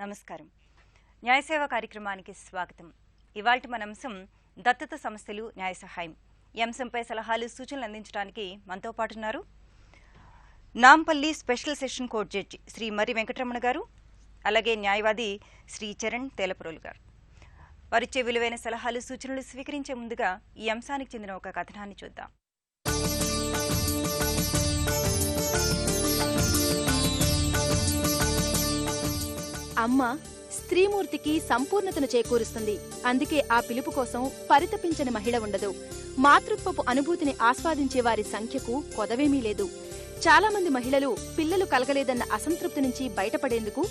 నమస్కారం. న్యాయసేవ కార్యక్రమానికి స్వాగతం. ఇవాల్టి మన అంశం దత్తత సమస్యలు న్యాయ సహాయం. ఈ అంశంపై సలహాలు సూచనలు అందించడానికి మనతో పాటు ఉన్నారు Nampally special session court judge Shri మరి వెంకటరమణ గారు, అలాగే న్యాయవాది శ్రీ చరణ్ తేలప్రోలు గారు. వారిచ్చే విలువైన సలహాలు సూచనలు స్వీకరించే ముందుగా ఈ అంశానికి చెందిన ఒక కథనాన్ని చూద్దాం. అమ్మ స్త్రీమూర్తికి సంపూర్ణతను చేకూరుస్తుంది. అందుకే ఆ పిలుపు కోసం పరితపించని మహిళ ఉండదు. మాతృత్వపు అనుభూతిని ఆస్వాదించే వారి సంఖ్యకు కొదవేమీ లేదు. చాలా మంది మహిళలు పిల్లలు కలగలేదన్న అసంతృప్తి నుంచి బయటపడేందుకు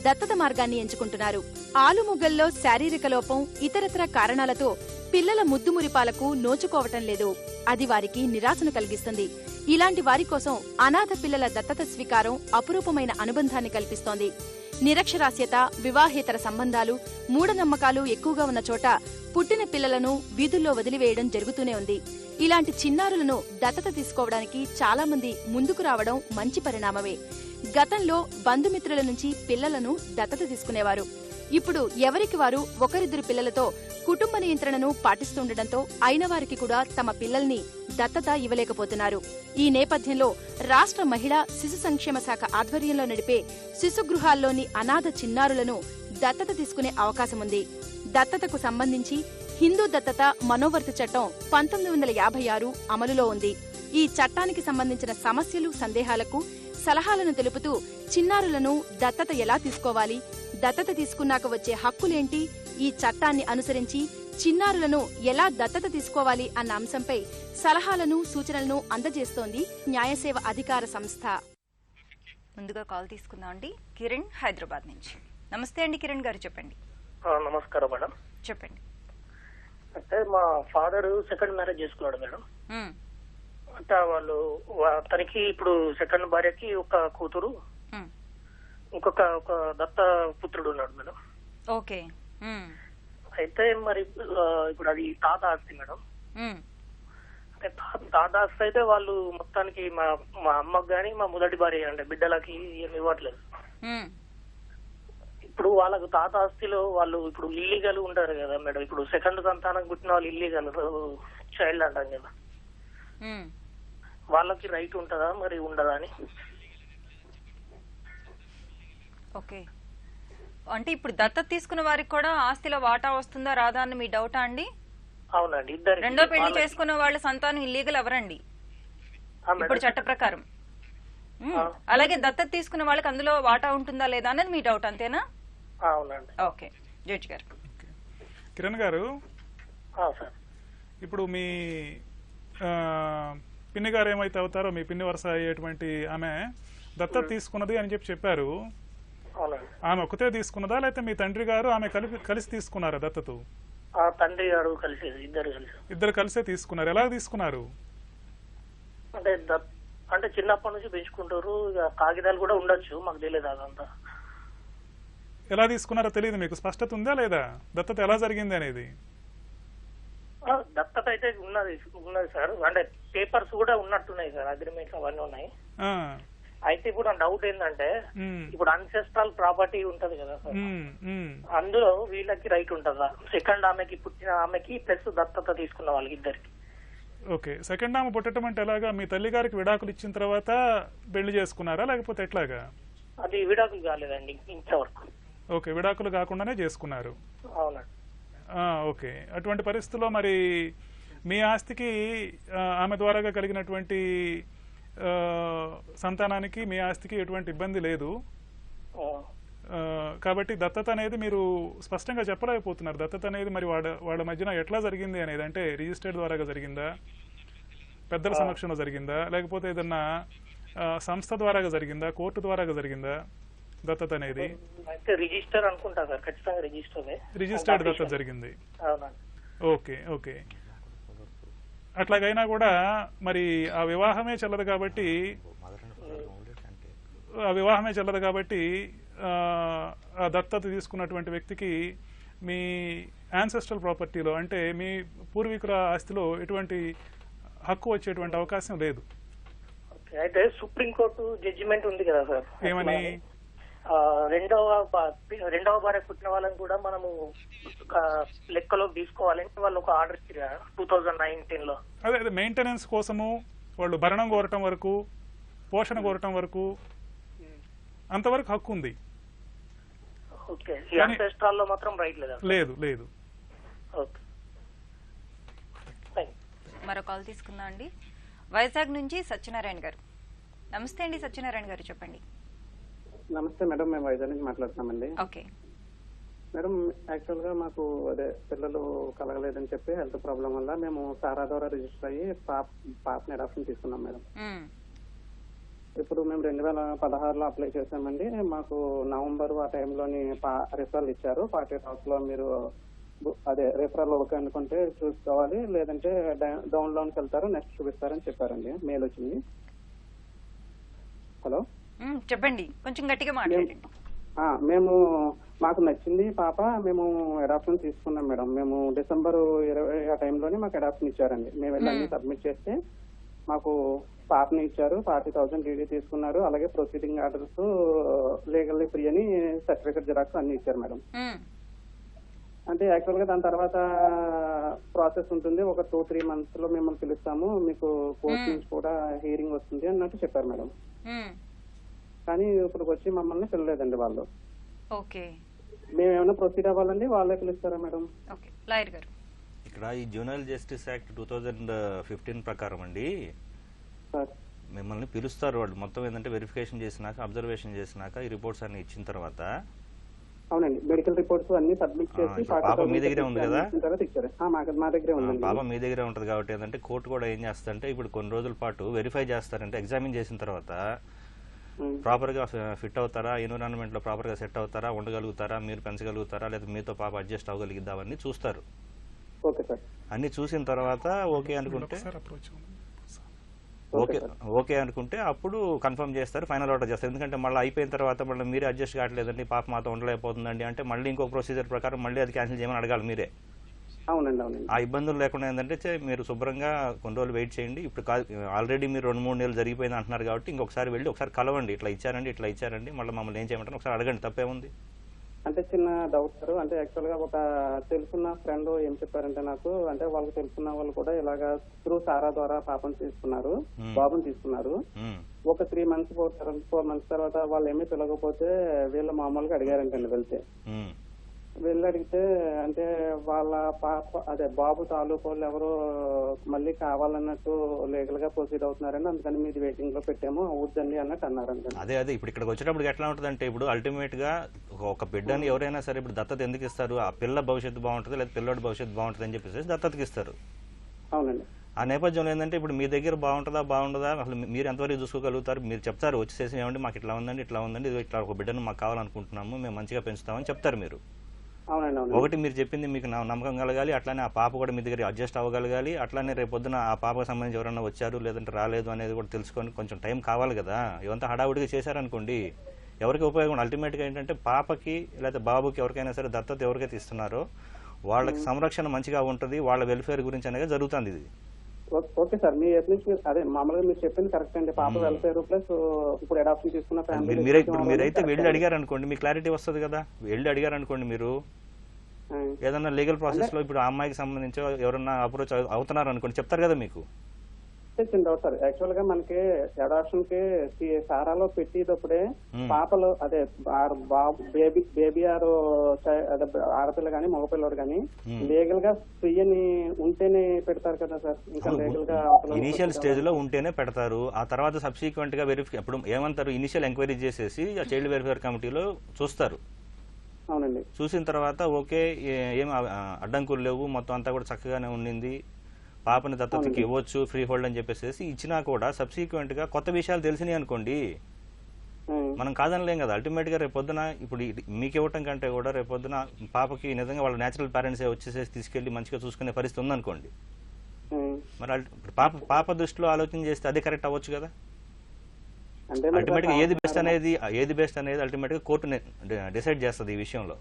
దత్తత మార్గాన్ని ఎంచుకుంటున్నారు. ఆలుముగ్గల్లో శారీరక లోపం, ఇతరత్ర కారణాలతో పిల్లల ముద్దుమురిపాలకు నోచుకోవటం లేదు. అది వారికి నిరాశను కలిగిస్తుంది. ఇలాంటి వారి కోసం అనాథ పిల్లల దత్తత స్వీకారం అపురూపమైన అనుబంధాన్ని కల్పిస్తోంది. నిరక్షరాస్యత, వివాహేతర సంబంధాలు, మూఢనమ్మకాలు ఎక్కువగా ఉన్న చోట పుట్టిన పిల్లలను వీధుల్లో వదిలివేయడం జరుగుతూనే ఉంది. ఇలాంటి చిన్నారులను దత్తత తీసుకోవడానికి చాలా మంది ముందుకు రావడం మంచి పరిణామమే. గతంలో బంధుమిత్రుల నుంచి పిల్లలను దత్తత తీసుకునేవారు. ఇప్పుడు ఎవరికి వారు ఒకరిద్దరు పిల్లలతో కుటుంబ నియంత్రణను పాటిస్తుండటంతో అయిన వారికి కూడా తమ పిల్లల్ని దత్తత ఇవ్వలేకపోతున్నారు. ఈ నేపథ్యంలో రాష్ట్ర మహిళా శిశు సంక్షేమ శాఖ ఆధ్వర్యంలో నడిపే శిశుగృహాల్లోని అనాథ చిన్నారులను దత్తత తీసుకునే అవకాశముంది. దత్తతకు సంబంధించి హిందూ దత్తత మనోవర్తి చట్టం 1956 అమలులో ఉంది. ఈ చట్టానికి సంబంధించిన సమస్యలు, సందేహాలకు సలహాలను తెలుపుతూ చిన్నారులను దత్తత ఎలా తీసుకోవాలి, దత్తత తీసుకున్నాక వచ్చే హక్కులేంటి, ఈ చట్టాన్ని అనుసరించి చిన్నారులను ఎలా దత్తత తీసుకోవాలి అన్న అంశంపై సలహాలను, సూచనలను అందజేస్తోంది న్యాయసేవ అధికార సంస్థ. ముందుగా కాల్ తీసుకుందాం అండి. కిరణ్ హైదరాబాద్ నుంచి. నమస్తే అండి కిరణ్ గారు, చెప్పండి. నమస్కారం మేడం. చెప్పండి. అంటే మా ఫాదర్ సెకండ్ మ్యారేజ్ చేసుకున్నాడు మేడం. అంటే వాళ్ళు తనకి ఇప్పుడు సెకండ్ భార్యకి ఒక కూతురు, ఒక దత్త పుత్రుడు ఉన్నాడు మేడం. ఓకే. అయితే మరి ఇప్పుడు అది తాత ఆస్తి మేడం. అంటే తాత ఆస్తి అయితే వాళ్ళు మొత్తానికి మా అమ్మకి గాని మా మొదటి భార్య అంటే బిడ్డలకి ఏమి ఇవ్వట్లేదు. ఇప్పుడు వాళ్ళకు తాత ఆస్తిలో వాళ్ళు ఇప్పుడు ఇల్లీగల్ ఉంటారు కదా మేడం. ఇప్పుడు సెకండ్ సంతానం పుట్టిన వాళ్ళు ఇల్లీగల్ చైల్డ్ అంటాం కదా, వాళ్ళకి రైట్ ఉంటుందా మరి ఉండదా అని. ఓకే. అంటే ఇప్పుడు దత్తత తీసుకున్న వారికి కూడా ఆస్తిలో వాటా వస్తుందా రాదా అని మీ డౌటా అండి? అవునండి. ఇద్దరు రెండో పెళ్లి చేసుకున్న వాళ్ళ సంతానం ఇల్లీగల్ ఎవరండి ఇప్పుడు చట్ట ప్రకారం? అలాగే దత్తత తీసుకున్న వాళ్ళకి అందులో వాటా ఉంటుందా లేదా అనేది మీ డౌట్, అంతేనా? అవునండి. ఓకే జడ్జి గారు. కిరణ్ గారు, సార్ ఇప్పుడు మీ పిన్ని గారు ఏమైతే అవుతారో, మీ పిన్ని వరుస అయ్యేటువంటి ఆమె దత్తత తీసుకున్నది అని చెప్పారు. ఆమె ఒకతే తీసుకున్నదా లేకపోతే మీ తండ్రి గారు ఆమె కలిసి తీసుకున్నారా దత్తత? తండ్రి గారు కలిసి ఇద్దరు కలిసే తీసుకున్నారు. ఎలా తీసుకున్నారు? అంటే చిన్నప్పటి నుంచి పెంచుకుంటారు, కాగితాలు కూడా ఉండొచ్చు, మాకు తెలియదు అదంతా. ఎలా తీసుకున్నారో తెలియదు మీకు? స్పష్టత ఉందా లేదా దత్తత ఎలా జరిగింది అనేది? దత్తత అయితే ఉన్నది సార్. అంటే పేపర్స్ కూడా ఉన్నట్టున్నాయి సార్, అగ్రిమెంట్స్ అవన్నీ ఉన్నాయి. అయితే ఇప్పుడు డౌట్ ఏంటంటే ఇప్పుడు అన్సెస్ట్రల్ ప్రాపర్టీ ఉంటది కదా సార్, అందులో వీళ్ళకి రైట్ ఉంటుందా? సెకండ్ ఆమెకి పుట్టిన ఆమెకి ప్లస్ దత్తత తీసుకున్న వాళ్ళకి ఇద్దరికి. ఓకే. సెకండ్ ఆమె పుట్టడం అంటే ఎలాగా? మీ తల్లి గారికి విడాకులు ఇచ్చిన తర్వాత పెళ్లి చేసుకున్నారా లేకపోతే ఎట్లాగా? అది విడాకులు కాలేదండి ఇంతవరకు. ఓకే, విడాకులు కాకుండానే చేసుకున్నారు. అవునండి. ఓకే. అటువంటి పరిస్థితుల్లో మరి మీ ఆస్తికి ఆమె ద్వారాగా కలిగినటువంటి సంతానానికి మీ ఆస్తికి ఎటువంటి ఇబ్బంది లేదు. కాబట్టి దత్తత అనేది మీరు స్పష్టంగా చెప్పలేకపోతున్నారు. దత్తత అనేది మరి వాళ్ళ మధ్యన ఎట్లా జరిగింది అనేది, అంటే రిజిస్టర్డ్ ద్వారాగా జరిగిందా, పెద్దల సమక్షంలో జరిగిందా, లేకపోతే ఏదన్నా సంస్థ ద్వారాగా జరిగిందా, కోర్టు ద్వారాగా జరిగిందా దత్తత అనేది? రిజిస్టర్ అనుకుంటా సార్, ఖచ్చితంగా రిజిస్టర్డ్ దత్తత జరిగింది. ఓకే. ఓకే. అట్లాగైనా కూడా మరి ఆ వివాహమే చెల్లదు కాబట్టి ఆ దత్తత తీసుకున్నటువంటి వ్యక్తికి మీ యాన్సెస్ట్రల్ ప్రాపర్టీలో, అంటే మీ పూర్వీకుల ఆస్తిలో ఎటువంటి హక్కు వచ్చేటువంటి అవకాశం లేదు. అయితే సుప్రీంకోర్టు జడ్జిమెంట్ ఉంది కదా సార్, ఏమని? రెండవ భార్య పుట్టిన వాళ్ళని కూడా మనము లెక్కలోకి తీసుకోవాలని వాళ్ళు ఒక ఆర్డర్ ఇచ్చారు 2019 లో. అదే మెయింటెనెన్స్ కోసము వాళ్ళు భరణం కోరటం వరకు, పోషణ కోరటం వరకు అంతవరకు హక్కు ఉంది. ఓకే, లో మాత్రం రైట్ లేదా? లేదు లేదు. ఓకే, మరో కాల్ తీసుకుందాం అండి. వైజాగ్ నుంచి సత్యనారాయణ గారు. నమస్తే అండి సత్యనారాయణ గారు, చెప్పండి. నమస్తే మేడం, మేము వైజాగ్ నుంచి మాట్లాడుతున్నామండి. ఓకే మేడం, యాక్చువల్ గా మాకు అదే పిల్లలు కలగలేదని చెప్పి హెల్త్ ప్రాబ్లం వల్ల మేము సారా ద్వారా రిజిస్టర్ అయ్యి పాపని అడాప్షన్ తీసుకున్నాం మేడం. ఇప్పుడు మేము 2016లో అప్లై చేసామండి. మాకు నవంబర్ ఆ టైంలోని రిఫరల్ ఇచ్చారు. 48 hours లో మీరు అదే రిఫరల్ ఓకే అనుకుంటే చూసుకోవాలి, లేదంటే డౌన్ లోన్కి వెళ్తారు, నెక్స్ట్ చూపిస్తారని చెప్పారండి. మెయిల్ వచ్చింది. హలో చెప్పండి, కొంచెం గట్టిగా మాట్లాడండి. మేము మాకు నచ్చింది పాప, మేము అడాప్షన్ తీసుకున్నాం మేడం. మేము డిసెంబర్ 20 ఆ టైంలోనే మాకు అడాప్షన్ ఇచ్చారండి. మేము వెళ్ళి సబ్మిట్ చేస్తే మాకు పాపని ఇచ్చారు. 40,000 డీడీ తీసుకున్నారు. అలాగే ప్రొసీడింగ్ ఆర్డర్స్, లీగల్లీ ఫ్రీ అని సర్టిఫికేట్ జిరాక్స్ అన్ని ఇచ్చారు మేడం. అంటే యాక్చువల్ గా దాని తర్వాత ప్రాసెస్ ఉంటుంది. ఒక 2-3 months లో మిమ్మల్ని పిలుస్తాము, మీకు కోర్టు నుంచి కూడా హియరింగ్ వస్తుంది అన్నట్టు చెప్పారు మేడం. కానీ ఇప్పుడు వచ్చి మమ్మల్ని పిలలేదండి వాళ్ళు. ఓకే, మేమేమైనా ప్రొసీడ్ అవ్వాలండి, వాళ్ళే పిలుస్తారా మేడం? ఓకే, లాయర్ గారు. ఇక్కడ ఈ జూనల్ జస్టిస్ యాక్ట్ 2015 ప్రకారం అండి మిమ్మల్ని పిలుస్తారు. వాళ్ళు మొత్తం ఏంటంటే వెరిఫికేషన్ చేసినాక, అబ్జర్వేషన్ చేసినాక, ఈ రిపోర్ట్స్ అన్ని ఇచ్చిన తర్వాత, అవునండి, మెడికల్ రిపోర్ట్స్ అన్ని సబ్మిట్ చేసి పాప మీ దగ్గరే ఉంది కదా, మా దగ్గరే ఉంది. పాప మీ దగ్గరే ఉంటది కాబట్టి ఏంటంటే కోర్టు కూడా ఏం చేస్తారంటే ఇప్పుడు కొన్ని రోజుల పాటు వెరిఫై చేస్తారంటే, ఎగ్జామిన్ చేసిన తర్వాత ప్రాపర్ గా ఫిట్ అవుతారా, ఎన్విరాన్మెంట్ లో ప్రాపర్ గా సెట్ అవుతారా, ఉండగలుగుతారా, మీరు పెంచగలుగుతారా, లేదా మీతో పాప అడ్జస్ట్ అవ్వగలిగిద్దా అవన్నీ చూస్తారు. అన్ని చూసిన తర్వాత ఓకే అనుకుంటే ఓకే అనుకుంటే అప్పుడు కన్ఫర్మ్ చేస్తారు, ఫైనల్ ఆర్డర్ చేస్తారు. ఎందుకంటే మళ్ళీ అయిపోయిన తర్వాత మళ్ళీ మీరే అడ్జస్ట్ కావట్లేదండి, పాప మాతో ఉండలేకపోతుందండి అంటే మళ్ళీ ఇంకొక ప్రొసీజర్ ప్రకారం మళ్ళీ అది క్యాన్సిల్ చేయమని అడగాలి మీరే. ఆ ఇబ్బందులు లేకుండా ఏంటంటే మీరు శుభ్రంగా కొన్ని రోజులు వెయిట్ చేయండి. ఇప్పుడు ఆల్రెడీ మీరు 2-3 నెలలు జరిగిపోయింది అంటున్నారు కాబట్టి ఇంకొకసారి వెళ్ళి ఒకసారి కలవండి, ఇట్లా ఇచ్చారండి మళ్ళీ మమ్మల్ని ఏం చేయమంటారు ఒకసారి అడగండి, తప్పేముంది. అంటే చిన్న డౌట్ సార్, అంటే యాక్చువల్ గా ఒక తెలుసున్న ఫ్రెండ్ ఏం చెప్పారంటే నాకు, అంటే వాళ్ళకి తెలుసున్న వాళ్ళు కూడా ఇలాగా త్రూ సారా ద్వారా పాపను తీసుకున్నారు, బాబుని తీసుకున్నారు. ఒక 3 months 4 months తర్వాత వాళ్ళు ఏమీ పిలవకపోతే వీళ్ళు మామూలుగా అడిగారంటండి. వెళ్ళి అడిగితే అంటే వాళ్ళ పాప అదే బాబు తాలూకు వాళ్ళు ఎవరో మళ్ళీ కావాలన్నట్టు లీగల్ గా ప్రొసీడ్ అవుతున్నారని, అందుకని మీది వెయిటింగ్ లో పెట్టాము అవుద్దండి అన్నట్టు అన్నారండి. అదే ఇప్పుడు ఇక్కడికి వచ్చేటప్పుడు ఎట్లా ఉంటుందంటే, ఇప్పుడు అల్టిమేట్ గా ఒక బిడ్డని ఎవరైనా సరే ఇప్పుడు దత్తత ఎందుకు ఇస్తారు, ఆ పిల్ల భవిష్యత్తు బాగుంటుంది లేదా పిల్లడి భవిష్యత్తు బాగుంటుంది అని చెప్పేసి దత్తతకి ఇస్తారు. అవునండి. ఆ నేపథ్యంలో ఏంటంటే ఇప్పుడు మీ దగ్గర బాగుంటుందా అసలు మీరు ఎంతవరకు చూసుకోగలుగుతారు, మీరు చెప్తారు వచ్చేసేసి ఏమంటే మాకు ఇట్లా ఉందండి ఇట్లా ఒక బిడ్డను మాకు కావాలనుకుంటున్నాము, మేము మంచిగా పెంచుతామని చెప్తారు మీరు. ఒకటి మీరు చెప్పింది మీకు నమ్మకం కలగాలి, అట్లానే ఆ పాప కూడా మీ దగ్గర అడ్జస్ట్ అవ్వగలగాలి, అట్లానే రేపొద్దున ఆ పాపకు సంబంధించి ఎవరైనా వచ్చారు లేదంటే రాలేదు అనేది కూడా తెలుసుకొని కొంచెం టైం కావాలి కదా. ఇవంతా హడావుడిగా చేశారనుకోండి ఎవరికి ఉపయోగం. అల్టిమేట్ గా ఏంటంటే పాపకి లేదా బాబుకి ఎవరికైనా సరే దత్తత ఎవరికైతే ఇస్తున్నారో వాళ్ళకి సంరక్షణ మంచిగా ఉంటుంది, వాళ్ళ వెల్ఫేర్ గురించి అనేది జరుగుతుంది. ఇది ఓకే సార్, మీ అదే మామూలుగా మీరు చెప్పింది కరెక్ట్ అండి. పాప వెల్ఫేర్ ప్లస్ ఇప్పుడు అడాప్షన్ తీసుకున్న ఫ్యామిలీ మీరైతే వెళ్ళి అడిగారు అనుకోండి మీకు క్లారిటీ వస్తుంది కదా. వెళ్ళి అడిగారు అనుకోండి మీరు ఏదన్నా లీగల్ ప్రాసెస్ లో ఇప్పుడు ఆ అమ్మాయికి సంబంధించి ఎవరన్నా అప్రోచ్ అవుతున్నారు అనుకోండి చెప్తారు కదా మీకు. డౌట్ సార్, యాక్చువల్ గా మనకి అడాప్షన్ కి సారాలో పెట్టేటప్పుడే పాపలు అదే బేబీ ఆడపిల్ల గానీ మగపిల్లడు గానీ లీగల్ గా ఫ్రీ అని ఉంటేనే పెడతారు కదా సార్. ఇంకా లీగల్ గా ఇనిషియల్ స్టేజ్ లో ఉంటేనే పెడతారు. ఆ తర్వాత సబ్సిక్వెంట్ గా వెరిఫై అప్పుడు ఏమంటారు ఇనిషియల్ ఎంక్వైరీ చేసేసి చైల్డ్ వెల్ఫేర్ కమిటీలో చూస్తారు. అవునండి. చూసిన తర్వాత ఓకే ఏం అడ్డంకులు లేవు, మొత్తం అంతా కూడా చక్కగానే ఉండింది, పాపని దత్తతకి ఇవ్వచ్చు ఫ్రీ హోల్డ్ అని చెప్పేసి ఇచ్చినా కూడా సబ్సిక్వెంట్ గా కొత్త విషయాలు తెలిసినాయి అనుకోండి మనం కాదనలేం కదా. అల్టిమేట్ గా రేపొద్దున ఇప్పుడు మీకు ఇవ్వటం కంటే కూడా రేపొద్దున పాపకి నిజంగా వాళ్ళ నేచురల్ పేరెంట్స్ వచ్చేసేసి తీసుకెళ్లి మంచిగా చూసుకునే పరిస్థితి ఉందనుకోండి, మరి పాప దృష్టిలో ఆలోచన చేస్తే అదే కరెక్ట్ అవ్వచ్చు కదా. అల్టిమేట్ గా ఏది బెస్ట్ అనేది అల్టిమేట్ గా కోర్టు డిసైడ్ చేస్తుంది ఈ విషయంలో.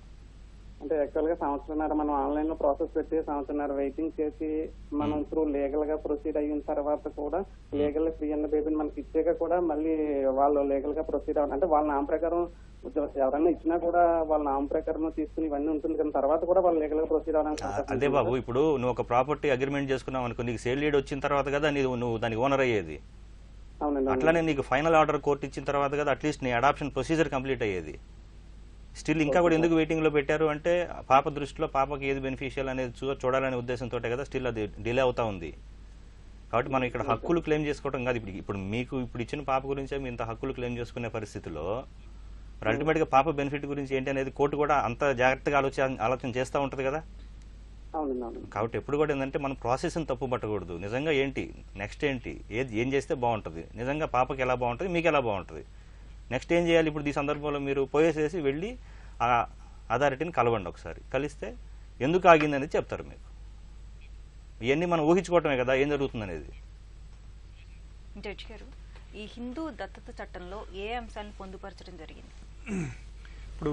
అంటే యాక్చువల్ గా సంవత్సరంన్నర మనం ఆన్లైన్ లో ప్రాసెస్ పెట్టి సంవత్సరంన్నర వెయిటింగ్ చేసి మనం త్రూ లీగల్ గా ప్రొసీడ్ అయిన తర్వాత కూడా లీగల్ ఫ్రీ అన్న బేబీని మనకి ఇచ్చాక కూడా మళ్ళీ వాళ్ళు లీగల్ గా ప్రొసీడ్ అవ్వాలి అంటే వాళ్ళ నామ ప్రకారం ఎవరైనా ఇచ్చినా కూడా వాళ్ళ నామ ప్రకారం తీసుకుని ఇవన్నీ ఉంటుంది కానీ తర్వాత కూడా వాళ్ళు లీగల్ గా ప్రొసీడ్ అదే బాబు, ఇప్పుడు నువ్వు ఒక ప్రాపర్టీ అగ్రిమెంట్ చేసుకున్నావు అనుకో, నీకు సేల్ డీడ్ వచ్చిన తర్వాత కదా నువ్వు దానికి ఓనర్ అయ్యేది. అవునండి. అట్లానే నీకు ఫైనల్ ఆర్డర్ కోర్టు ఇచ్చిన తర్వాత కదా అట్లీస్ట్ నీ అడాప్షన్ ప్రొసీజర్ కంప్లీట్ అయ్యేది. స్టిల్ ఇంకా కూడా ఎందుకు వెయిటింగ్ లో పెట్టారు అంటే పాప దృష్టిలో పాపకి ఏది బెనిఫిషియల్ అనేది చూడాలనే ఉద్దేశంతో కదా స్టిల్ అది డిలే అవుతా ఉంది. కాబట్టి మనం ఇక్కడ హక్కులు క్లెయిమ్ చేసుకోవడం కాదు. ఇప్పుడు మీకు ఇప్పుడు ఇచ్చిన పాప గురించే మీ ఇంత హక్కులు క్లెయిమ్ చేసుకునే పరిస్థితిలో మరి అల్టిమేట్ గా పాప బెనిఫిట్ గురించి ఏంటి అనేది కోర్టు కూడా అంత జాగ్రత్తగా ఆలోచన చేస్తూ ఉంటది కదా. కాబట్టి ఎప్పుడు కూడా ఏంటంటే మనం ప్రాసెస్ ని తప్పు పట్టకూడదు. నిజంగా ఏంటి నెక్స్ట్ ఏంటి, ఏం చేస్తే బాగుంటుంది, నిజంగా పాపకి ఎలా బాగుంటుంది, మీకు ఎలా బాగుంటుంది, నెక్స్ట్ ఏం చేయాలి. ఇప్పుడు ఈ సందర్భంలో మీరు పోయేసేసి వెళ్ళి ఆ అథారిటీని కలవండి. ఒకసారి కలిస్తే ఎందుకు ఆగింది అనేది చెప్తారు మీకు. ఇవన్నీ మనం ఊహించుకోవటమే కదా ఏం జరుగుతుంది అనేది. జడ్జి గారు, ఈ హిందూ దత్తత చట్టంలో ఏ అంశాలను పొందుపరచడం జరిగింది? ఇప్పుడు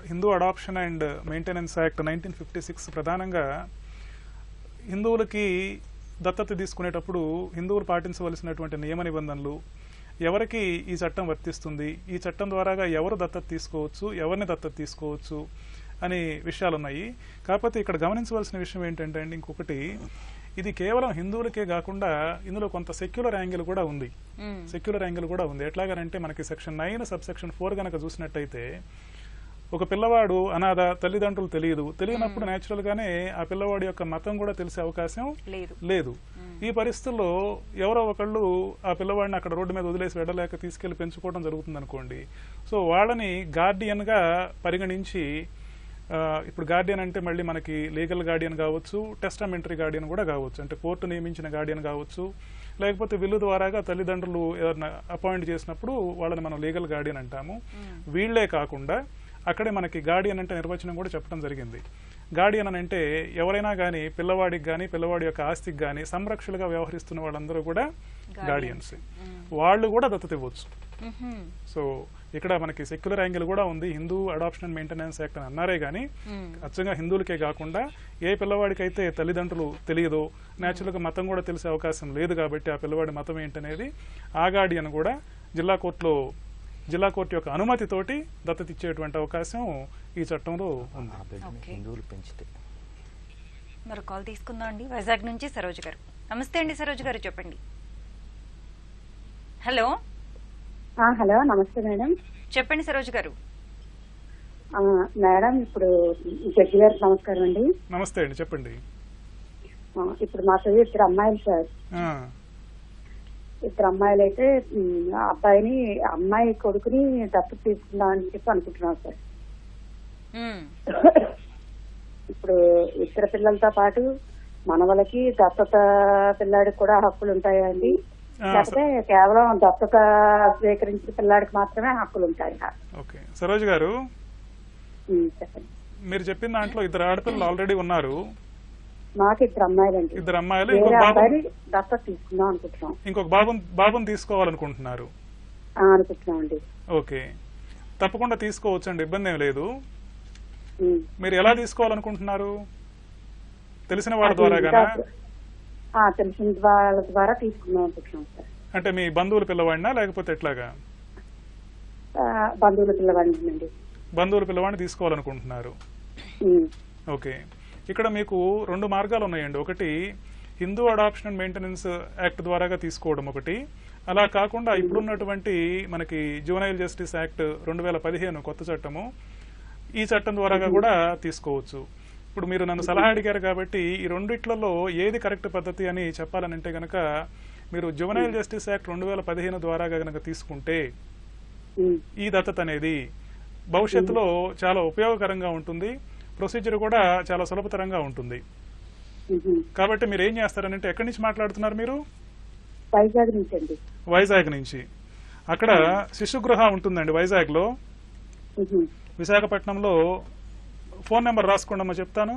Hindu adoption and maintenance act 1956 ప్రధానంగా హిందువులకి దత్తత తీసుకునేటప్పుడు హిందువులు పాటించవలసినటువంటి నియమ నిబంధనలు, ఎవరికి ఈ చట్టం వర్తిస్తుంది, ఈ చట్టం ద్వారాగా ఎవరు దత్తత తీసుకోవచ్చు, ఎవరిని దత్తత తీసుకోవచ్చు అనే విషయాలు ఉన్నాయి. కాకపోతే ఇక్కడ గమనించవలసిన విషయం ఏంటంటే అండి, ఇంకొకటి, ఇది కేవలం హిందువులకే కాకుండా ఇందులో కొంత సెక్యులర్ యాంగిల్ కూడా ఉంది. ఎట్లాగనంటే మనకి సెక్షన్ 9 సబ్సెక్షన్ 4 గనక చూసినట్టయితే, ఒక పిల్లవాడు అనాథ, తల్లిదండ్రులు తెలియనప్పుడు న్యాచురల్ గానే ఆ పిల్లవాడి యొక్క మతం కూడా తెలిసే అవకాశం లేదు. ఈ పరిస్థితుల్లో ఎవరో ఒకళ్ళు ఆ పిల్లవాడిని అక్కడ రోడ్డు మీద వదిలేసి వెళ్ళలేక తీసుకెళ్లి పెంచుకోవడం జరుగుతుంది అనుకోండి. సో వాళ్ళని గార్డియన్ గా పరిగణించి, ఇప్పుడు గార్డియన్ అంటే మళ్ళీ మనకి లీగల్ గార్డియన్ కావచ్చు, టెస్టామెంటరీ గార్డియన్ కూడా కావచ్చు, అంటే కోర్టు నియమించిన గార్డియన్ కావచ్చు, లేకపోతే విల్లు ద్వారాగా తల్లిదండ్రులు ఎవరిని అపాయింట్ చేసినప్పుడు వాళ్ళని మనం లీగల్ గార్డియన్ అంటాము. వీళ్లే కాకుండా అక్కడే మనకి గార్డియన్ అంటే నిర్వచనం కూడా చెప్పడం జరిగింది. గార్డియన్ అని అంటే ఎవరైనా కానీ పిల్లవాడికి కానీ పిల్లవాడి యొక్క ఆస్తికి కానీ సంరక్షకులుగా వ్యవహరిస్తున్న వాళ్ళందరూ కూడా గార్డియన్స్. వాళ్ళు కూడా దత్తత ఇవ్వచ్చు. సో ఇక్కడ మనకి సెక్యులర్ యాంగిల్ కూడా ఉంది. Hindu adoption and maintenance act అని అన్నారే గానీ అచ్చంగా హిందువులకే కాకుండా ఏ పిల్లవాడికైతే తల్లిదండ్రులు తెలియదో, న్యాచురల్ గా మతం కూడా తెలిసే అవకాశం లేదు కాబట్టి ఆ పిల్లవాడి మతం ఏంటనేది ఆ గార్డియన్ కూడా జిల్లా కోర్టు యొక్క అనుమతితోటి దత్తత ఇచ్చేటువంటి అవకాశం ఈ చట్టంలో ఉంది. హిందువులు పెంచితే మరో కాల్ తీసుకుందాం అండి. వైజాగ్ నుంచి సరోజ్ గారు. నమస్తే అండి సరోజ్ గారు, చెప్పండి. హలో. హలో, నమస్తే మేడం. చెప్పండి సరోజ్ గారు. మేడం, ఇప్పుడు జడ్జి గారికి నమస్కారం అండి. నమస్తే అండి, చెప్పండి. ఇప్పుడు మాకు 2 అమ్మాయిలు సార్. 2 అమ్మాయిలు అయితే అమ్మాయి కొడుకుని దత్తత తీసుకుందామని చెప్పి అనుకుంటున్నాం సార్. ఇప్పుడు ఇద్దరు పిల్లలతో పాటు మనవలకి దత్తత పిల్లాడికి కూడా హక్కులు ఉంటాయా అండి, లేకపోతే కేవలం దత్తత స్వీకరించిన పిల్లాడికి మాత్రమే హక్కులు ఉంటాయా? ఓకే సరోజ్ గారు, చెప్పండి. మీరు చెప్పిన దాంట్లో 2 ఆడపిల్లలు ఆల్రెడీ ఉన్నారు. మాకు 2 అమ్మాయిలండి. 2 అమ్మాయిలు, దత్తత తీసుకుందాం అనుకుంటున్నాం. ఇంకొక బాబుని తీసుకోవాలనుకుంటున్నారు. అనుకుంటున్నాం అండి. ఓకే, తప్పకుండా తీసుకోవచ్చు అండి, ఇబ్బంది ఏం లేదు. మీరు ఎలా తీసుకోవాలనుకుంటున్నారు? తెలిసిన వాళ్ళ ద్వారా తెలిసిన వాళ్ళ ద్వారా తీసుకుందాం అనుకుంటున్నాం సార్. అంటే మీ బంధువుల పిల్లవాడినా లేకపోతే ఎట్లాగా? బంధువుల పిల్లవాడినండి. బంధువుల పిల్లవాడిని తీసుకోవాలనుకుంటున్నారు. ఓకే, ఇక్కడ మీకు 2 మార్గాలు ఉన్నాయండి. ఒకటి Hindu adoption and maintenance act ద్వారాగా తీసుకోవడం ఒకటి. అలా కాకుండా ఇప్పుడున్నటువంటి మనకి జువెనైల్ జస్టిస్ యాక్ట్ 2015 కొత్త చట్టము, ఈ చట్టం ద్వారాగా కూడా తీసుకోవచ్చు. ఇప్పుడు మీరు నన్ను సలహా అడిగారు కాబట్టి ఈ రెండిట్లలో ఏది కరెక్ట్ పద్ధతి అని చెప్పాలనంటే గనక, మీరు జువెనైల్ జస్టిస్ యాక్ట్ 2015 ద్వారాగా గనక తీసుకుంటే ఈ దత్తత అనేది భవిష్యత్తులో చాలా ఉపయోగకరంగా ఉంటుంది, ప్రొసీజర్ కూడా చాలా సులభతరంగా ఉంటుంది. కాబట్టి మీరు ఏం చేస్తారనంటే, ఎక్కడి నుంచి మాట్లాడుతున్నారు మీరు? వైజాగ్ నుంచి. అక్కడ శిశుగృహ ఉంటుందండి వైజాగ్ లో. విశాఖపట్నంలో ఫోన్ నెంబర్ రాసుకోండమ్మా, చెప్తాను.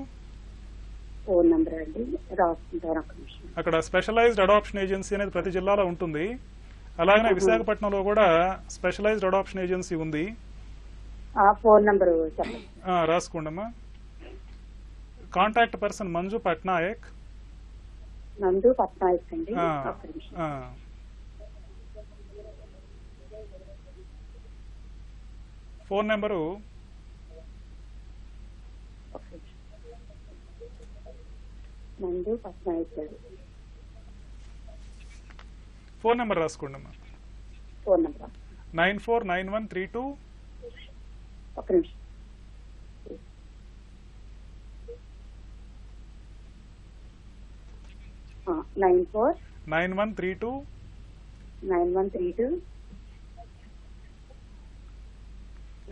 అక్కడ స్పెషలైజ్డ్ అడాప్షన్ ఏజెన్సీ అనేది ప్రతి జిల్లాలో ఉంటుంది. అలాగనే విశాఖపట్నంలో కూడా స్పెషలైజ్డ్ అడాప్షన్ ఏజెన్సీ ఉంది. రాసుకోండమ్మా. Contact person Manju Patnaik. అండి. ఫోన్ నెంబరు నందు పట్నాయక్ గారు. ఫోన్ నెంబర్ రాసుకోండి అమ్మా. ఫోన్ నెంబర్ 949132 ఒక నిమిషం. 9132 9132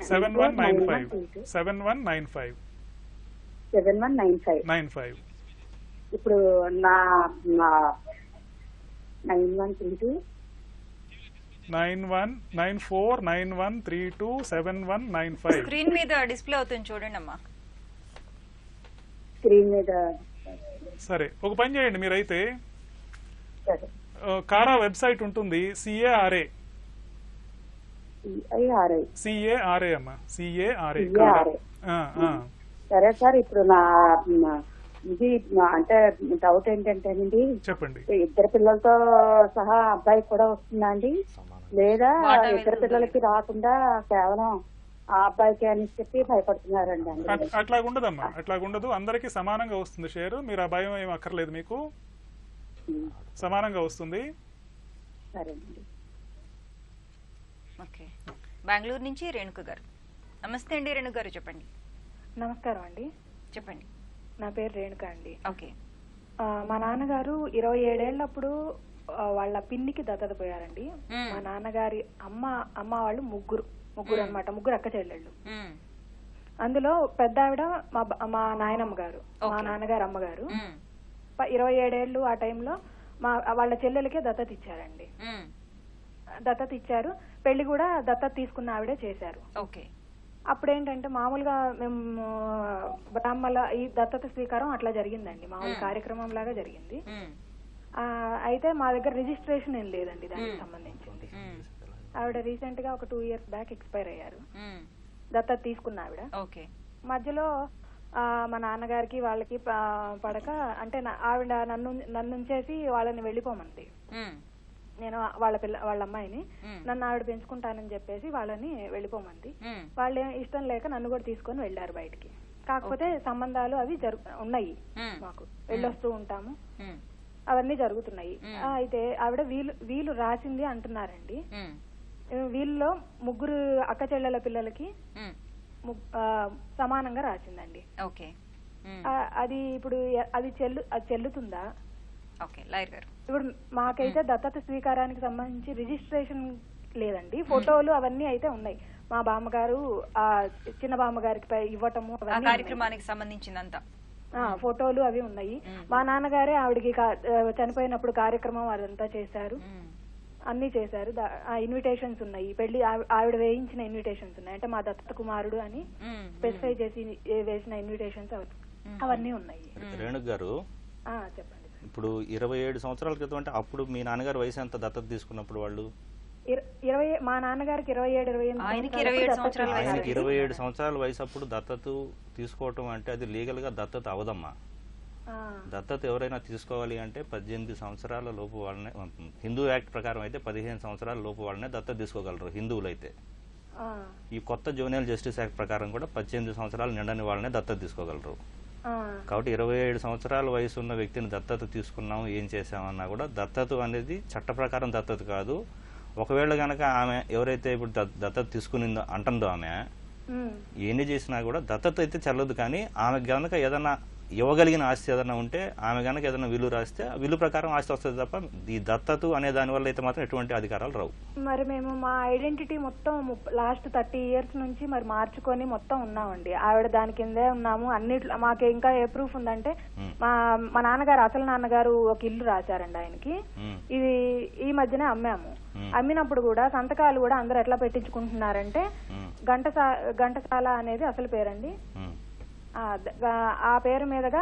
7195 7195. ఇప్పుడు నా 9132 919491327195. స్క్రీన్ మీద డిస్ప్లే అవుతుంది చూడండి అమ్మా. స్క్రీన్ మీద. సరే, ఒక పని చేయండి మీరైతే, సరే. కారా వెబ్సైట్ ఉంటుంది, CARA అమ్మా, CARA. సరే సార్, ఇప్పుడు నా ఇది అంటే డౌట్ ఏంటంటేనండి, చెప్పండి. ఇద్దరు పిల్లలతో సహా అబ్బాయి కూడా వస్తుందా అండి, లేదా ఇద్దరు పిల్లలకి రాకుండా కేవలం ఆ అబ్బాయికి అని చెప్పి భయపడుతున్నారండి? అట్లాగుండదమ్మా, అట్లాగుండదు. అందరికి సమానంగా వస్తుంది షేర్. మీరు ఆ భయం ఏం అక్కర్లేదు, మీకు సమానంగా వస్తుంది. సరేనండి. ఓకే. బెంగళూరు నుంచి రేణుక గారు. నమస్తే అండి రేణుక గారు, చెప్పండి. నమస్కారం అండి, చెప్పండి. నా పేరు రేణుక అండి. ఓకే. మా నాన్నగారు 27 ఏళ్లప్పుడు వాళ్ళ పిన్నికి దత్తత పోయారండి. మా నాన్నగారి అమ్మ వాళ్ళు ముగ్గురు అన్నమాట, ముగ్గురు అక్క చెల్లెళ్ళు. అందులో పెద్ద ఆవిడ మా నాయనమ్మ గారు, మా నాన్నగారు అమ్మగారు. 27 ఏళ్ళు ఆ టైంలో వాళ్ళ చెల్లెలకే దత్తత ఇచ్చారండి. దత్తత ఇచ్చారు, పెళ్లి కూడా దత్తత తీసుకున్న ఆవిడే చేశారు. అప్పుడేంటంటే మామూలుగా మేము బ్రాహ్మణ ఈ దత్తత స్వీకారం అట్లా జరిగిందండి, మామూలు కార్యక్రమం లాగా జరిగింది. అయితే మా దగ్గర రిజిస్ట్రేషన్ ఏం లేదండి దానికి సంబంధించింది. ఆవిడ రీసెంట్ గా ఒక 2 years బ్యాక్ ఎక్స్పైర్ అయ్యారు, దత్తత తీసుకున్న ఆవిడ. మధ్యలో మా నాన్నగారికి వాళ్ళకి పడక అంటే ఆవిడ నన్ను ఉంచేసి వాళ్ళని వెళ్ళిపోమంది. నేను వాళ్ళ అమ్మాయిని, నన్ను ఆవిడ పెంచుకుంటానని చెప్పేసి వాళ్ళని వెళ్ళిపోమంది. వాళ్ళు ఇష్టం లేక నన్ను కూడా తీసుకొని వెళ్ళారు బయటికి. కాకపోతే సంబంధాలు అవి ఉన్నాయి, మాకు వెళ్ళొస్తూ ఉంటాము, అవన్నీ జరుగుతున్నాయి. అయితే ఆవిడ వీలు రాసింది అంటున్నారండి. వీళ్ళలో ముగ్గురు అక్క చెల్లెల పిల్లలకి సమానంగా రాసిందండి. అది ఇప్పుడు అది చెల్లుతుందా? ఇప్పుడు మాకైతే దత్తత స్వీకారానికి సంబంధించి రిజిస్ట్రేషన్ లేదండి, ఫోటోలు అవన్నీ అయితే ఉన్నాయి. మా బామ్మగారు ఆ చిన్న బామ్మగారికి ఇవ్వటము కార్యక్రమానికి సంబంధించినంత ఫోటోలు అవి ఉన్నాయి. మా నాన్నగారే ఆవిడకి చనిపోయినప్పుడు కార్యక్రమం అదంతా చేశారు, అన్ని చేశారు. ఇన్విటేషన్స్ ఉన్నాయి, పెళ్లి ఆవిడ వేయించిన ఇన్విటేషన్స్ ఉన్నాయి, అంటే మా దత్తత కుమారుడు అని స్పెసిఫై చేసి వేసిన ఇన్విటేషన్స్ అవన్నీ ఉన్నాయి. రేణుక గారు, చెప్పండి. ఇప్పుడు 27 సంవత్సరాల క్రితం అంటే అప్పుడు మీ నాన్నగారు వయసు ఎంత దత్తత తీసుకున్నప్పుడు? వాళ్ళు మా నాన్నగారికి 27 సంవత్సరాల వయసు అప్పుడు దత్తత తీసుకోవటం అంటే అది లీగల్ గా దత్తత అవదమ్మా. దత్తత ఎవరైనా తీసుకోవాలి అంటే 18 సంవత్సరాల లోపు వాళ్ళనే, హిందూ యాక్ట్ ప్రకారం అయితే 15 సంవత్సరాల లోపు వాళ్ళనే దత్తత తీసుకోగలరు హిందువులు అయితే. ఈ కొత్త జూనియర్ జస్టిస్ యాక్ట్ ప్రకారం కూడా 18 సంవత్సరాలు నిండని వాళ్ళనే దత్తత తీసుకోగలరు. కాబట్టి 27 సంవత్సరాల వయసు ఉన్న వ్యక్తిని దత్తత తీసుకున్నాము, ఏం చేసామన్నా కూడా దత్తత అనేది చట్ట ప్రకారం దత్తత కాదు. ఒకవేళ గనక ఆమె ఎవరైతే ఇప్పుడు దత్తత తీసుకునిందో అంటుందో ఆమె ఎన్ని చేసినా కూడా దత్తత అయితే చెల్లదు. కానీ ఆమె గనక ఏదైనా ఇవ్వగలిగిన ఆస్తి ఏదైనా ఉంటే, ఆమె గనక ఏదైనా విలువ రాస్తే ఆ విలువ ప్రకారం ఆస్తి వస్తుంది తప్ప ఈ దత్తత అనే దాని వల్ల అయితే మాత్రం ఎటువంటి అధికారాలు రావు. మరి మేము మా ఐడెంటిటీ మొత్తం లాస్ట్ 30 years నుంచి మరి మార్చుకొని మొత్తం ఉన్నామండి. ఆవిడ దాని కిందే ఉన్నాము అన్నిట్లో. మాకు ఇంకా ఏ ప్రూఫ్ ఉందంటే మా నాన్నగారు అసలు నాన్నగారు ఒక ఇల్లు రాశారండి ఆయనకి, ఇది ఈ మధ్యనే అమ్మాము. అమ్మినప్పుడు కూడా సంతకాలు కూడా అందరు ఎట్లా పెట్టించుకుంటున్నారంటే ఘంటసాల అనేది అసలు పేరండి, ఆ పేరు మీదగా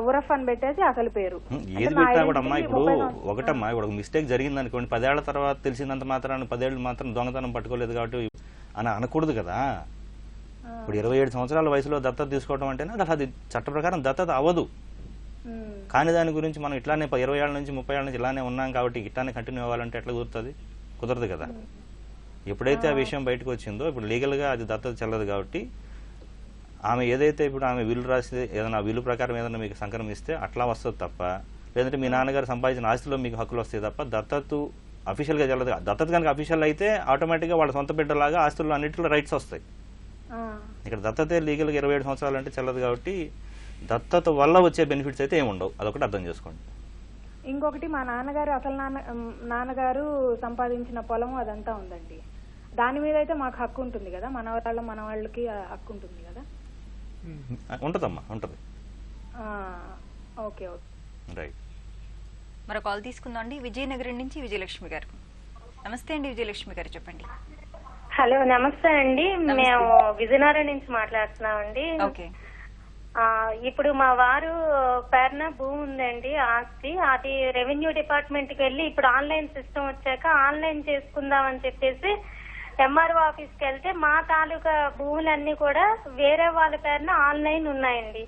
ఉరఫ్ అని పెట్టేసి అసలు పేరు. ఏది పెట్టినా కూడా అమ్మా, ఇప్పుడు ఒకటమ్మా, ఇప్పుడు ఒక మిస్టేక్ జరిగింది అనుకోండి, 10 ఏళ్ల తర్వాత తెలిసినంత మాత్రాన్ని 10 ఏళ్ళు మాత్రం దొంగతనం పట్టుకోలేదు కాబట్టి అని అనకూడదు కదా. ఇప్పుడు 27 సంవత్సరాల వయసులో దత్తత తీసుకోవడం అంటేనే అది చట్ట ప్రకారం దత్తత అవ్వదు. కానీ దాని గురించి మనం ఇట్లానే 20 ఏళ్ల నుంచి 30 ఏళ్ల నుంచి ఇలానే ఉన్నాం కాబట్టి ఇట్లానే కంటిన్యూ అవ్వాలంటే ఎట్లా కుదురుతుంది? కుదరదు కదా. ఎప్పుడైతే ఆ విషయం బయటకు వచ్చిందో ఇప్పుడు లీగల్గా అది దత్తత చెల్లదు కాబట్టి ఆమె ఏదైతే ఇప్పుడు ఆమె విల్లు రాసి ఏదైనా విల్లు ప్రకారం ఏదైనా మీకు సంక్రమిస్తే అట్లా వస్తుంది తప్ప, లేదంటే మీ నాన్నగారు సంపాదించిన ఆస్తిలో మీకు హక్కులు వస్తాయి తప్ప దత్తత అఫీషియల్గా చెల్లదు. దత్తత కనుక అఫీషియల్ అయితే ఆటోమేటిక్గా వాళ్ళ సొంత బిడ్డలాగా ఆస్తుల్లో అన్నింటిలో రైట్స్ వస్తాయి. ఇక్కడ దత్తతే లీగల్గా 27 సంవత్సరాలు అంటే చెల్లదు కాబట్టి దత్తత వల్ల వచ్చే బెనిఫిట్స్ అయితే ఏముండవు, అదొకటి అర్థం చేసుకోండి. ఇంకొకటి మా నాన్నగారు అసలు నాన్నగారు సంపాదించిన పొలం అదంతా ఉందండి. దాని మీద అయితే మాకు హక్కు ఉంటుంది కదా, మనవాళ్ళకి హక్కు ఉంటుంది కదా. ఉంటదమ్మా, ఉంటది. Okay okay right. మరో కాల్ తీసుకుందాం అండి. విజయనగరం నుంచి విజయలక్ష్మి గారు. నమస్తే అండి విజయలక్ష్మి గారు, చెప్పండి. హలో, నమస్తే అండి. మేము విజయనగరం నుంచి మాట్లాడుతున్నామండి. ఓకే. ఇప్పుడు మా వారు పేరున భూమి ఉందండి, ఆస్తి. అది రెవెన్యూ డిపార్ట్మెంట్ కి వెళ్ళి ఇప్పుడు ఆన్లైన్ సిస్టమ్ వచ్చాక ఆన్లైన్ చేసుకుందాం అని చెప్పేసి ఎంఆర్ఓ ఆఫీస్కి వెళ్తే మా తాలూకా భూములన్నీ కూడా వేరే వాళ్ళ పేరున ఆన్లైన్ ఉన్నాయండి.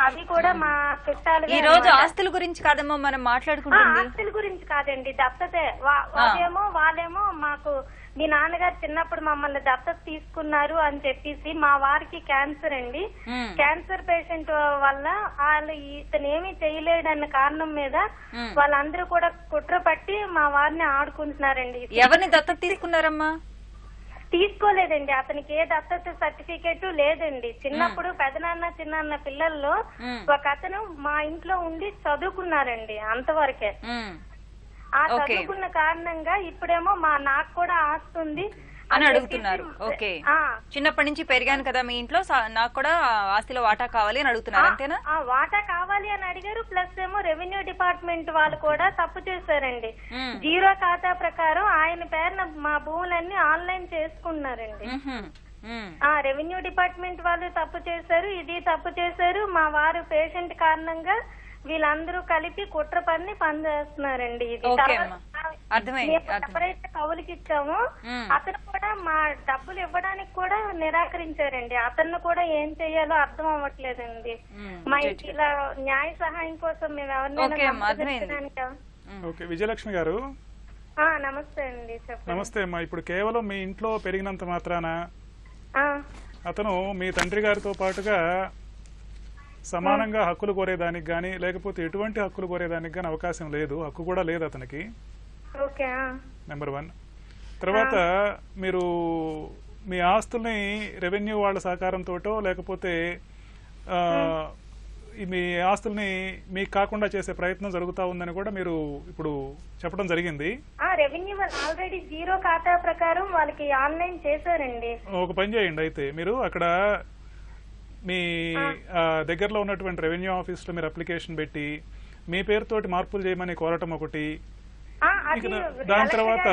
అవి కూడా మా చుట్టాలు. ఈ రోజు ఆస్తుల గురించి కాదమ్మా మనం మాట్లాడుకుంటుంది. ఆస్తుల గురించి కాదండి, దత్తతే. వాళ్ళేమో మాకు మీ నాన్నగారు చిన్నప్పుడు మమ్మల్ని దత్తత తీసుకున్నారు అని చెప్పేసి, మా వారికి క్యాన్సర్ అండి, క్యాన్సర్ పేషెంట్ వల్ల వాళ్ళు ఇతను ఏమీ చేయలేడన్న కారణం మీద వాళ్ళందరూ కూడా కుట్ర పట్టి మా వారిని ఆడుకుంటున్నారండి. ఎవరిని దత్తత తీసుకున్నారమ్మా? తీసుకోలేదండి, అతనికి ఏ దత్తత సర్టిఫికేట్ లేదండి. చిన్నప్పుడు పెదనాన్న చిన్నాన్న పిల్లల్లో ఒక అతను మా ఇంట్లో ఉండి చదువుకున్నారండి, అంతవరకే. ఆ చదువుకున్న కారణంగా ఇప్పుడేమో నాకు కూడా ఆస్తుంది అని అడుగుతున్నారు. ఓకే, చిన్నప్పటి నుంచి పెరిగాను కదా మీ ఇంట్లో, నాకు కూడా ఆస్తిలో వాటా కావాలి అని అడుగుతున్నారు, అంతేనా? వాటా కావాలి అని అడిగారు. ప్లస్ ఏమో రెవెన్యూ డిపార్ట్మెంట్ వాళ్ళు కూడా తప్పు చేశారండి. జీరో ఖాతా ప్రకారం ఆయన పేరున మా భూములన్నీ ఆన్లైన్ చేసుకున్నారండి. రెవెన్యూ డిపార్ట్మెంట్ వాళ్ళు తప్పు చేశారు, ఇది తప్పు చేశారు. మా వారు పేషెంట్ కారణంగా వీళ్ళందరూ కలిపి కుట్ర పని చేస్తున్నారండి. ఇది ఎవరైతే కౌలుకి ఇచ్చామో అతను కూడా మా డబ్బులు ఇవ్వడానికి కూడా నిరాకరించారండి. అతను కూడా ఏం చెయ్యాలో అర్థం అవ్వట్లేదండి. మా ఇలా న్యాయ సహాయం కోసం మేము ఎవరినైనా. విజయలక్ష్మి గారు నమస్తే అండి, చెప్పండి. నమస్తే అమ్మా. ఇప్పుడు కేవలం మీ ఇంట్లో పెరిగినంత మాత్రాన అతను మీ తండ్రి గారితో పాటుగా సమానంగా హక్కులు కోరేదానికి గానీ లేకపోతే ఎటువంటి హక్కులు కోరేదానికి గానీ అవకాశం లేదు, హక్కు కూడా లేదు అతనికి. నెంబర్ 1. తర్వాత మీరు మీ ఆస్తుల్ని రెవెన్యూ వాళ్ళ సహకారంతోటో లేకపోతే మీ ఆస్తుల్ని మీకు కాకుండా చేసే ప్రయత్నం జరుగుతా ఉందని కూడా మీరు ఇప్పుడు చెప్పడం జరిగింది. రెవెన్యూ ఆల్రెడీ జీరో ఖాతా ప్రకారం వాళ్ళకి ఆన్లైన్ చేశారండి. ఒక పని చేయండి, అయితే మీరు అక్కడ మీ దగ్గరలో ఉన్నటువంటి రెవెన్యూ ఆఫీస్ లో మీరు అప్లికేషన్ పెట్టి మీ పేరుతోటి మార్పులు చేయమని కోరటం ఒకటి. దాని తర్వాత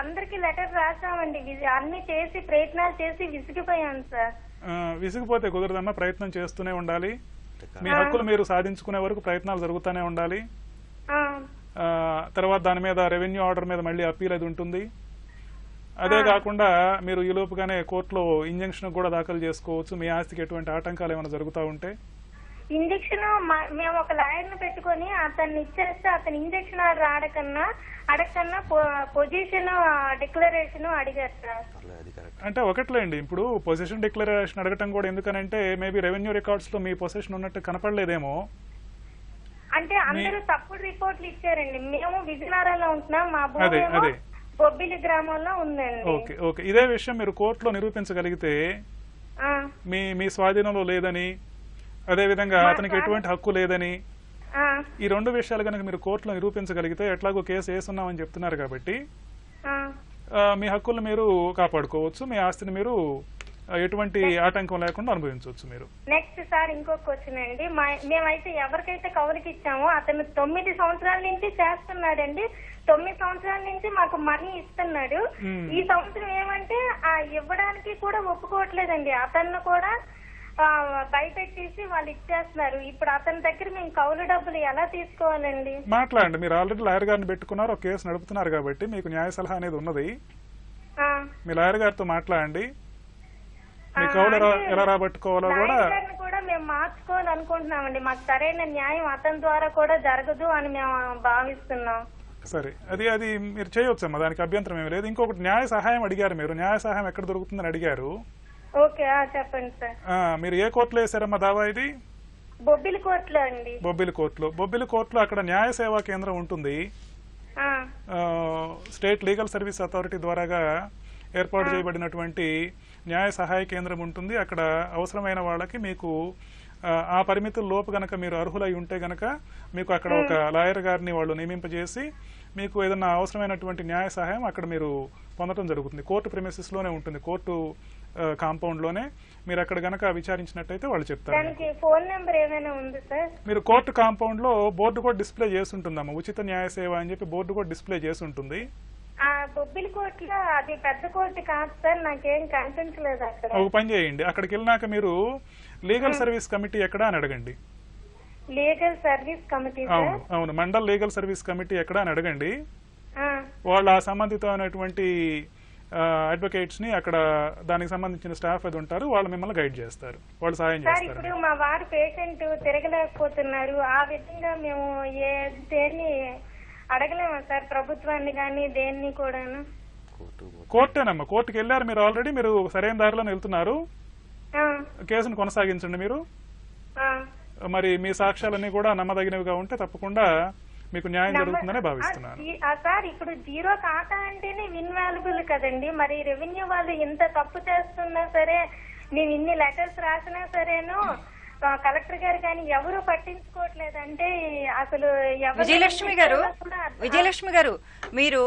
అందరికి లెటర్ రాసామండి, అన్ని చేసి ప్రయత్నాలు చేసి విసిగిపోయాను సార్. విసిగిపోతే కుదరదమ్మా, ప్రయత్నం చేస్తూనే ఉండాలి. మీ హక్కులు మీరు సాధించుకునే వరకు ప్రయత్నాలు జరుగుతూనే ఉండాలి. తర్వాత దాని మీద రెవెన్యూ ఆర్డర్ మీద మళ్ళీ అప్పీల్ అది ఉంటుంది. అదే కాకుండా మీరు ఈ లోపుగానే కోర్టులో ఇంజంక్షన్ కూడా దాఖలు చేసుకోవచ్చు, మీ ఆస్తికి ఎటువంటి ఆటంకాలు ఏమైనా జరుగుతూ ఉంటే. ఇంజక్షన్ మేము ఒక లాయర్ ని పెట్టుకుని అతన్ని ఇచ్చేస్తే అతను ఇంజక్షన్ ఆర్డర్ అడగకన్నా పొజిషన్ డిక్లరేషన్ అడిగారు సార్. అంటే ఒకట్లేండి, ఇప్పుడు పొజిషన్ డిక్లరేషన్ అడగటం కూడా ఎందుకనంటే మేబీ రెవెన్యూ రికార్డ్స్ లో మీ పొజిషన్ ఉన్నట్టు కనపడలేదేమో. అంటే అందరూ తప్పుడు రిపోర్ట్లు ఇచ్చారండి. మేము విజయనగరంలో ఉంటున్నాం, మా భూమి బొబ్బిలి గ్రామంలో ఉందండి. ఓకే ఓకే, ఇదే విషయం మీరు కోర్టులో నిరూపించగలిగితే మీ స్వాధీనంలో లేదని, అదే విధంగా అతనికి ఎటువంటి హక్కు లేదని, ఈ రెండు విషయాలు కనుక మీరు కోర్టులో నిరూపించగలిగితే ఎట్లాగో కేసు వేస్తున్నామని చెప్తున్నారు కాబట్టి మీ హక్కులను మీరు కాపాడుకోవచ్చు, మీ ఆస్తిని మీరు ఎటువంటి ఆటంకం లేకుండా అనుభవించవచ్చు మీరు. నెక్స్ట్ సార్ ఇంకొక క్వశ్చన్ అండి. మేమైతే ఎవరికైతే కౌలుకి ఇచ్చామో అతను 9 సంవత్సరాల నుంచి చేస్తున్నాడండి. 9 సంవత్సరాల నుంచి మాకు మనీ ఇస్తున్నాడు. ఈ సంవత్సరం ఏమంటే ఇవ్వడానికి కూడా ఒప్పుకోవట్లేదండి. అతన్ని కూడా భయపెట్టేసి వాళ్ళు ఇచ్చేస్తున్నారు. ఇప్పుడు అతని దగ్గర మేము కౌలు డబ్బులు ఎలా తీసుకోవాలండి? మాట్లాడండి, మీరు ఆల్రెడీ లాయర్ గారిని పెట్టుకున్నారు, ఒక కేసు నడుపుతున్నారు కాబట్టి మీకు న్యాయ సలహా అనేది ఉన్నది. మీ లాయర్ గారితో మాట్లాడండి, మీ కౌలు ఎలా రాబట్టుకోవాలో కూడా మేము మార్చుకోవాలనుకుంటున్నామండి. మాకు సరైన న్యాయం అతని ద్వారా కూడా జరగదు అని మేము భావిస్తున్నాం. సరే, అది మీరు చేయవచ్చమ్మా, దానికి అభ్యంతరం ఏమి లేదు. ఇంకొకటి న్యాయ సహాయం అడిగారు మీరు, న్యాయ సహాయం ఎక్కడ దొరుకుతుందని అడిగారు. ఓకే చెప్పండి సార్. మీరు ఏ కోర్టులో వేశారమ్మా దావా ఇది? బొబ్బిలి కోర్టులో అండి. బొబ్బిలి కోర్టులో అక్కడ న్యాయ సేవా కేంద్రం ఉంటుంది. స్టేట్ లీగల్ సర్వీస్ అథారిటీ ద్వారాగా ఏర్పాటు చేయబడినటువంటి న్యాయ సహాయ కేంద్రం ఉంటుంది. అక్కడ అవసరమైన వాళ్ళకి మీకు ఆ పరిమితుల లోపు గనక మీరు అర్హులై ఉంటే గనక మీకు అక్కడ ఒక లాయర్ గారిని వాళ్ళు నియమింపజేసి మీకు ఏదైనా అవసరమైనటువంటి న్యాయ సహాయం అక్కడ మీరు పొందడం జరుగుతుంది. కోర్టు ప్రిమిసెస్ లోనే ఉంటుంది, కోర్టు కాంపౌండ్ లోనే. మీరు అక్కడ గనక విచారించినట్టయితే వాళ్ళు చెప్తారు. ఫోన్ నెంబర్ ఏమైనా ఉంది సార్? మీరు కోర్టు కాంపౌండ్ లో బోర్డు కూడా డిస్ప్లే చేసి ఉంటుందమ్మా, ఉచిత న్యాయ సేవ అని చెప్పి బోర్డు కూడా డిస్ప్లే చేసి ఉంటుంది. బొబ్బిలి కోర్టులో అది పెద్ద కోర్టు కాదు సార్, నాకేం కనిపించలేదు అక్కడ. ఒక పని చేయండి, అక్కడికి వెళ్ళినాక మీరు లీగల్ సర్వీస్ కమిటీ ఎక్కడ అని అడగండి. Legal service committee? అవును, మండల్ లీగల్ సర్వీస్ కమిటీ ఎక్కడ అని అడగండి. వాళ్ళు ఆ సంబంధితమైనటువంటి అడ్వకేట్స్ ని అక్కడ దానికి సంబంధించిన స్టాఫ్ అది ఉంటారు, వాళ్ళు మిమ్మల్ని గైడ్ చేస్తారు, వాళ్ళు సహాయం చేస్తారు. ఇప్పుడు మా వారు పేషెంట్ తిరగలేకపోతున్నారు, ఆ విధంగా మేము దేన్ని అడగలేమా సార్, ప్రభుత్వాన్ని కానీ దేన్ని కూడాను? కోర్టేనమ్మా, కోర్టుకి వెళ్ళారు మీరు ఆల్రెడీ, మీరు సరైన దారిలోనే వెళ్తున్నారు. కేసును కొనసాగించండి మీరు. మరి మీ సాక్ష్యాలన్నీ కూడా నమ్మదగినవిగా ఉంటే తప్పకుండా మీకు న్యాయం జరుగుతుందని భావిస్తున్నాను. సార్ ఇప్పుడు జీరో ఖాతా అంటేనే ఇన్వాల్యుబుల్ కదండి, మరి రెవెన్యూ వాళ్ళు ఇంత తప్పు చేస్తున్నా సరే, మేము ఇన్ని లెటర్స్ రాసినా సరేను కలెక్టర్ గారు కానీ ఎవరు పట్టించుకోవట్లేదంటే అసలు విజయలక్ష్మి గారు మీరు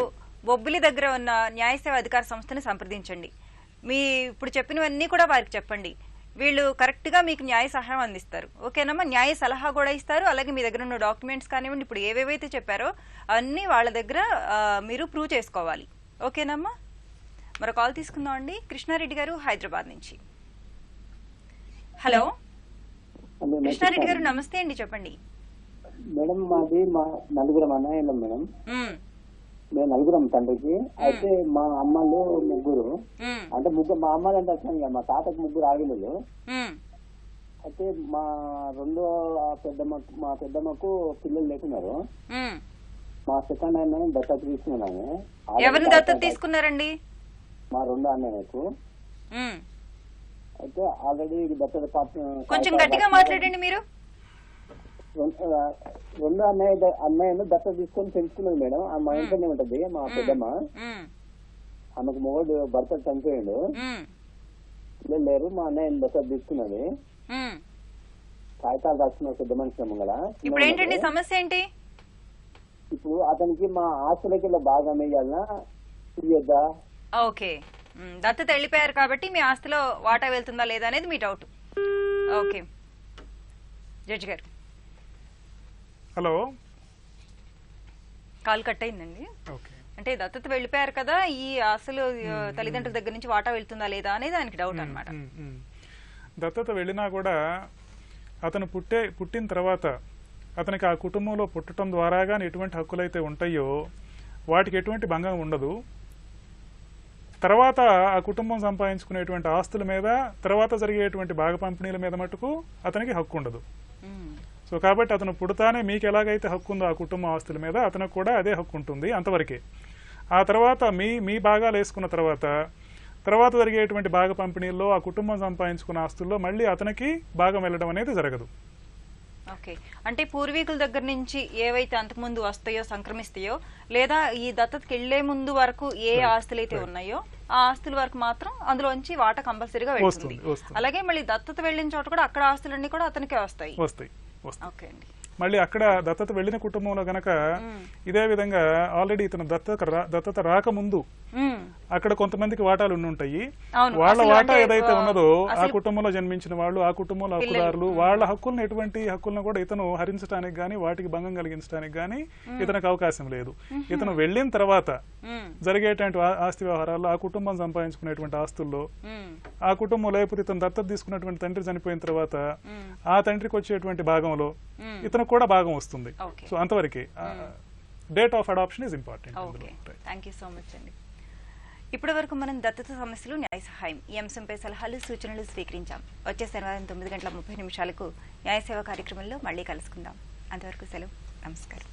బొబ్బిలి దగ్గర ఉన్న న్యాయ సేవ అధికార సంస్థని సంప్రదించండి. మీ ఇప్పుడు చెప్పినవన్నీ కూడా వారికి చెప్పండి, వీళ్ళు కరెక్ట్ గా మీకు న్యాయ సహాయం అందిస్తారు. ఓకేనమ్మా, న్యాయ సలహా కూడా ఇస్తారు. అలాగే మీ దగ్గర ఉన్న డాక్యుమెంట్స్ కానివ్వండి, ఇప్పుడు ఏవేవైతే చెప్పారో అన్ని వాళ్ళ దగ్గర మీరు ప్రూవ్ చేసుకోవాలి. ఓకేనమ్మా, మరో కాల్ తీసుకుందాం అండి. కృష్ణారెడ్డి గారు హైదరాబాద్ నుంచి. హలో కృష్ణారెడ్డి గారు, నమస్తే అండి, చెప్పండి. మేడం మాది మా నలుగురం అన్నయ్యలం మేడం, మేము నలుగురం తండ్రికి. అయితే మా అమ్మలు ముగ్గురు, అంటే ముగ్గురు మా అమ్మలు అంటే వచ్చాను, మా తాతకు ముగ్గురు ఆగిలు. అయితే మా రెండో మా పెద్దమ్మకు పిల్లలు లేకున్నారు. మా సెకండ్ అన్న దత్తత తీసుకున్నాను. ఎవరిని దత్తత తీసుకున్నారండి? మా రెండో అన్నయ్యకు. అయితే ఆల్రెడీ దత్తత కొంచెం గట్టిగా మాట్లాడండి మీరు. రెండో అన్నయ్యను దత్తత తీసుకొని పెంచుకున్నది మేడం. మా ఇంట్లోనే ఉంటది మా పెద్దమ్మ. ఆమెకు మొగడు భర్త చనిపోయాడు, పిల్లలు లేరు. మా అన్నయ్యను దత్తత తీసుకున్నది. కాగితాలు రాసుకున్న పెద్ద మనిషి మంగళ. ఇప్పుడు ఏంటండి సమస్య ఏంటి? ఇప్పుడు అతనికి మా ఆస్తులకి భాగం వేయాలన్నా ఇయ్యొద్దా? ఓకే, దత్తత వెళ్ళిపోయారు కాబట్టి మీ ఆస్తిలో వాటా వెళ్తుందా లేదా అనేది మీ డౌట్. ఓకే జడ్జి గారు. హలో, కాల్ కట్ అయిందండి. అంటే దత్తత వెళ్ళిపోయారు కదా, ఈ ఆస్తులు తల్లిదండ్రుల దగ్గర నుంచి వాటా వెళ్తుందా లేదా అనేది ఆయనకి డౌట్ అన్నమాట. దత్తత వెళ్ళినా కూడా అతను పుట్టిన తర్వాత అతనికి ఆ కుటుంబంలో పుట్టడం ద్వారా కానీ ఎటువంటి హక్కులైతే ఉంటాయో వాటికి ఎటువంటి భంగం ఉండదు. తర్వాత ఆ కుటుంబం సంపాదించుకునేటువంటి ఆస్తుల మీద, తర్వాత జరిగేటువంటి భాగ పంపిణీల మీద మటుకు అతనికి హక్కు ఉండదు. సో కాబట్టి అతను పుడతానే మీకు ఎలాగైతే హక్కు ఉందో ఆ కుటుంబం ఆస్తుల మీద అతనికి కూడా అదే హక్కు ఉంటుంది, అంతవరకే. ఆ తర్వాత మీ భాగాలు వేసుకున్న తర్వాత జరిగేటువంటి భాగ పంపిణీల్లో ఆ కుటుంబం సంపాదించుకున్న ఆస్తుల్లో మళ్ళీ అతనికి భాగం వెళ్ళడం అనేది జరగదు. ఓకే, అంటే పూర్వీకుల దగ్గర నుంచి ఏవైతే అంతకుముందు వస్తాయో, సంక్రమిస్తాయో, లేదా ఈ దత్తతకి వెళ్లే ముందు వరకు ఏ ఆస్తులు అయితే ఉన్నాయో ఆ ఆస్తుల వరకు మాత్రం అందులోంచి వాటా కంపల్సరీగా వెళ్తుంది. అలాగే మళ్ళీ దత్తత వెళ్ళిన చోట కూడా అక్కడ ఆస్తులన్నీ కూడా అతనికే వస్తాయి. ఓకే అండి. మళ్ళీ అక్కడ దత్తత వెళ్లిన కుటుంబంలో గనక ఇదే విధంగా ఆల్రెడీ ఇతను దత్తత రాకముందు అక్కడ కొంతమందికి వాటాలు ఉండుంటాయి. వాళ్ళ వాటా ఏదైతే ఉన్నదో ఆ కుటుంబంలో జన్మించిన వాళ్ళు, ఆ కుటుంబంలో హక్కుదారులు, వాళ్ళ హక్కులను ఎటువంటి హక్కులను కూడా ఇతను హరించడానికి గానీ వాటికి భంగం కలిగించడానికి గానీ ఇతనికి అవకాశం లేదు. ఇతను వెళ్లిన తర్వాత జరిగేటువంటి ఆస్తి వ్యవహారాల్లో, ఆ కుటుంబం సంపాదించుకునేటువంటి ఆస్తుల్లో, ఆ కుటుంబం లేకపోతే ఇతను దత్తత తీసుకున్నటువంటి తండ్రి చనిపోయిన తర్వాత ఆ తండ్రికి వచ్చేటువంటి భాగంలో ఇతను కూడా భాగం వస్తుంది. సో అంతవరకే date of adoption is important. Thank you so much అండి. ఇప్పటి వరకు మనం దత్తత సమస్యలు, న్యాయ సహాయం ఈ అంశంపై సలహాలు, సూచనలు స్వీకరించాం. వచ్చే శనివారం 9:30 న్యాయ సేవ కార్యక్రమంలో మళ్ళీ కలుసుకుందాం. అంతవరకు సెలవు, నమస్కారం.